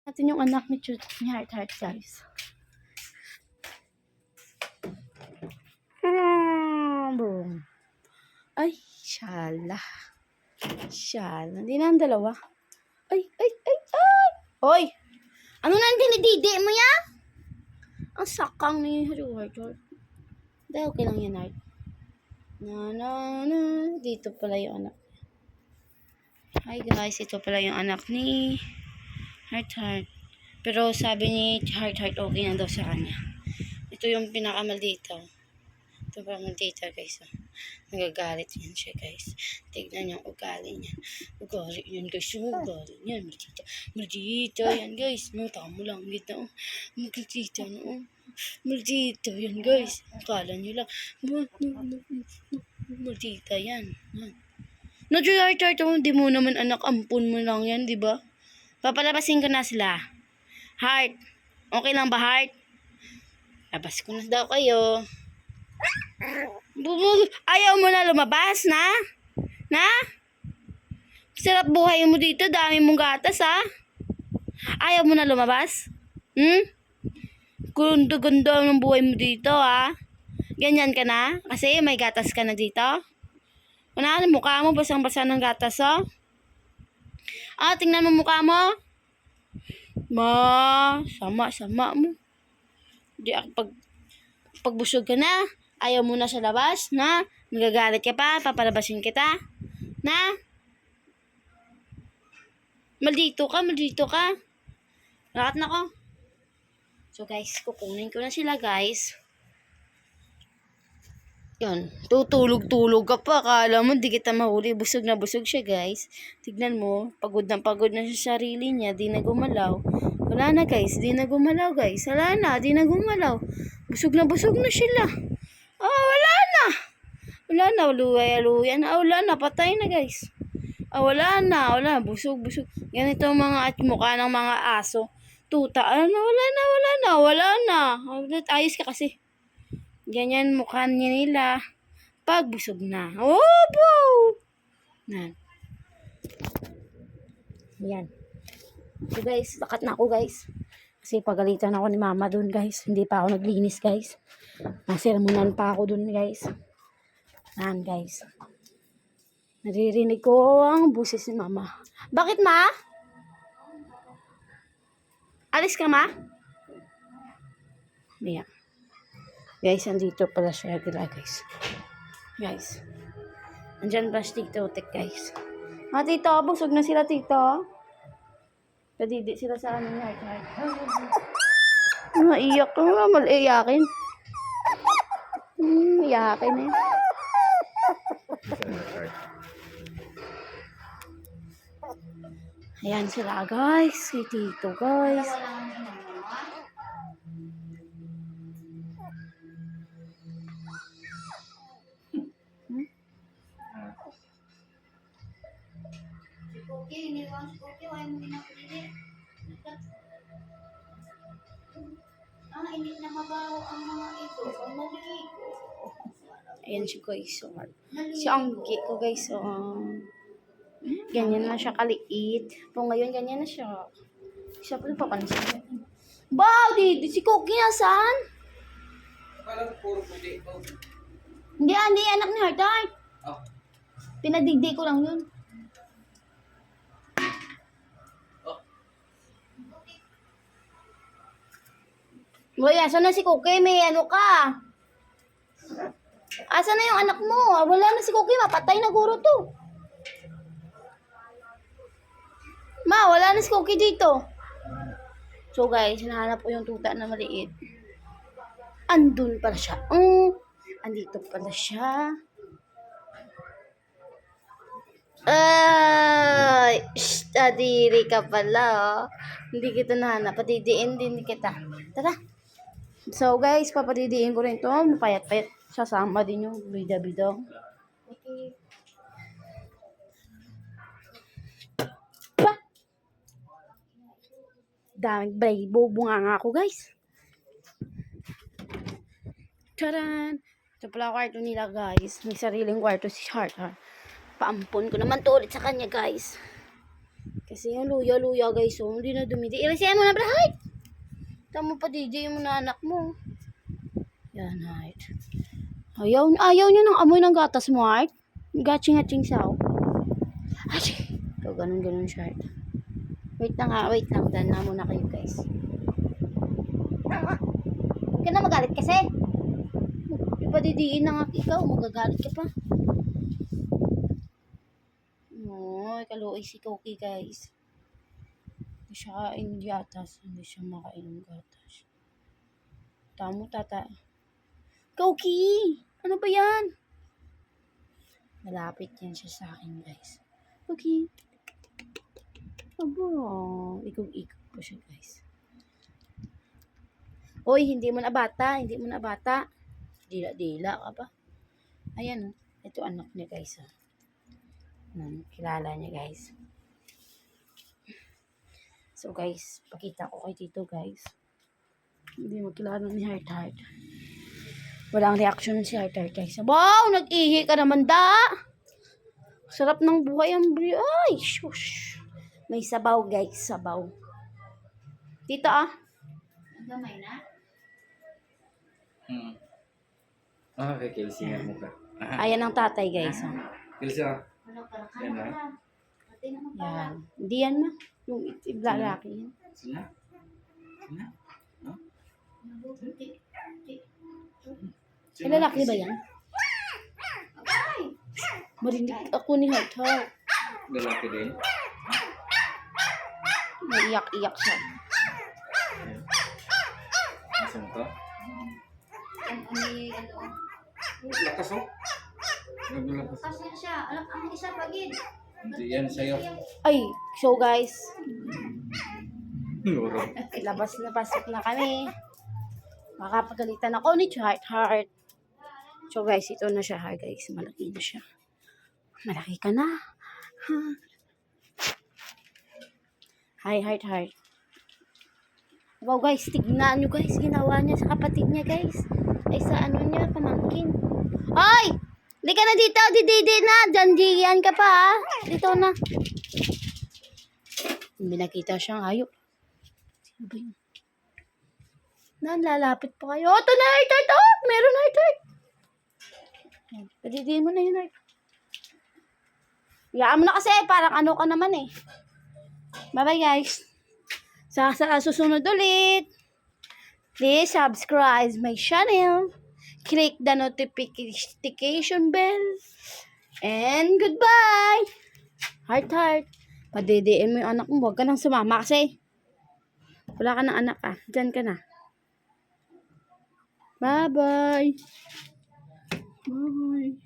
Natin yung anak ni Heart Heart, guys. Boom. Ay, shala. Shala. Hindi na ang dalawa. Ay. Hoy! Ano na ang dinididi mo yan? Ang sakang ni Heart Heart. Dahil okay lang yan, Heart. Na. Dito pala yung anak. Hi guys, ito pala yung anak ni Heart Heart. Pero sabi ni Heart Heart okay na daw sa kanya. Ito yung pinakamaldito. Ito pa maldito guys. Nagagalit yan siya guys. Tignan yung ugali niya. Ugali yan guys. Ugali yan. Maldito yan guys. Tama lang. Gito. Maldito no. Maldito yan guys. Akala nyo lang. Maldita yan. Heart Heart, hindi mo naman anak. Ampun mo lang yan, di ba? Papalabasin ko na sila. Heart. Okay lang ba, Heart? Labas ko na daw kayo. Ayaw mo na lumabas, na? Na? Sarap buhay mo dito. Dami mong gatas, ha? Ayaw mo na lumabas? Ganda-ganda ng buhay mo dito, ha? Ganyan ka na? Kasi may gatas ka na dito? Wala na, mukha mo. Basang-basa ng gatas, ha? Tingnan mo mukha mo. Sama mo. Di ako pagbusog ka na. Ayaw mo na sa labas, na? Nagagalit ka pa, papalabasin kita. Na? Maldito ka. Lahat na ko. So guys, kukunin ko na sila guys. Yan, tutulog-tulog ka pa. Akala mo, di kita mahuli. Busog na busog siya guys. Tignan mo, pagod na siya sa sarili niya. Di na gumalaw. Wala na guys, di na gumalaw guys. Wala na, di na gumalaw. Busog na sila. Wala na, aluyan. Wala na, patay na guys. Wala na, busog. Ganito mga at mukha ng mga aso. Tuta, wala na. Ayos ka kasi. Ganyan mukha niya nila. Pag busog na. Opo! Yan. So guys, lakat na ako guys. Kasi pagalitan ako ni mama dun guys. Hindi pa ako naglinis guys. Nasermonan pa ako dun guys. Yan guys. Naririnig ko ang buses ni mama. Bakit ma? Alis ka ma? Ayan. Guys, andito pala siya guys. Guys. Andyan ba si Tito Tek guys? Tito, busog na sila tito. Kadidi sila sa amin Heart Heart. Maiyak ka nga, maliyakin. Iyakin eh. Ayan sila guys. Si Tito guys. Hindi na mabaho ang mga ito. Maligo. Ayan si guys. Si Anggi ko guys. Ganyan na siya kaliit. Ngayon ganyan na siya. Siya pa papansin. Wow! Si Cookie nasaan? Parang puro puti ito. Hindi anak ni Heart Heart. Pinadigdi ko lang yun. Boy, asan na si Cookie? May ano ka? Asan na yung anak mo? Wala na si Cookie. Mapatay na guro to. Ma, wala na si Cookie dito. So guys, hinahanap ko yung tuta na maliit. Andun pala siya. Andito pala siya. Ay, adiri ka pala, oh. Hindi kita nahanap. Patidiin din kita. Tara. So guys, papadidiin ko rin to. Mapayat-payat. Sasama din yung bida-bida. Pa! Daming baybo. Bunga nga ako guys. Taran! Ito pala kwarto nila guys. May sariling kwarto si Heart Heart. Paampon ko naman to ulit sa kanya guys. Kasi yung luya-luya guys, oh, hindi na dumidi. Irasayan mo na, Bright! Tama pa, DJ mo na anak mo. Yan, Heart. Ayaw niya ng amoy ng gatas mo, Heart. Gaching-gaching saw. Achi! So, ganun siya, Heart. Wait lang. Dan na muna kayo, guys. Huwag ka na magalit kasi. Ipadidiin na nga ikaw, magagalit ka pa. No, kaluoy si Koki, guys. Hindi siya kain gatas. Hindi siya makain ng gatas. Tamo, tata. Koki! Ano ba yan? Malapit yan siya sa akin, guys. Koki. Abo, ikog-ikog pa siya, guys. Hoy, hindi mo na bata. Dila-dila ka pa. Ayan, ito anak niya, guys. Kilala niya, guys. So, guys, pakita ko kay Tito, guys. Hindi mo kilala ni Heart. Walang reaction si Heart, guys. Wow, nag-ihi ka naman, da! Sarap ng buhay ang brio. Ay, shush. May sabaw, guys. Sabaw. Tito, Gamay na? Kay Kelsey nga mo ka. Ayan ang tatay, guys. Kelsey Wala ka na. Yan, Kano ka? Pati naman pala. Yan. Hindi yan ma. Yung lalaki yan. Sina? Nabubuti. Ay, lalaki ba yan? Ay! Marinig ako ni Heart. Lalaki din. Naiyak-iyak siya. Nasaan mo to? Lakas oh. Naglakas. Kasi siya, alam ang isa pagid. Hindi yan sa'yo. Ay, so guys, Luro. labas na pasok na kami. Makapagalitan ako ni Heart. So guys, ito na siya, guys. Malaki na siya. Malaki ka na. Hi, Heart. Wow, guys, tignan nyo, guys. Ginawa niya sa kapatid niya, guys. Ay, sa ano niya, pamangkin. Ay! Di ka na dito, di na. Diyan ka pa, ha? Dito na. May nakita siyang hayop. Sino ba yun? Lalapit pa kayo. Oh, ito na, Heart. Oh, meron, Heart. Padidiin mo na yun, Heart. Yaan mo na kasi, parang ano ka naman eh. Bye-bye, guys. Sa susunod ulit. Please subscribe my channel. Click the notification bell. And goodbye. Heart. Padidiin mo yung anak mo. Huwag ka nang sumama kasi. Wala ka ng anak ah. Diyan ka na. Bye-bye. Bye.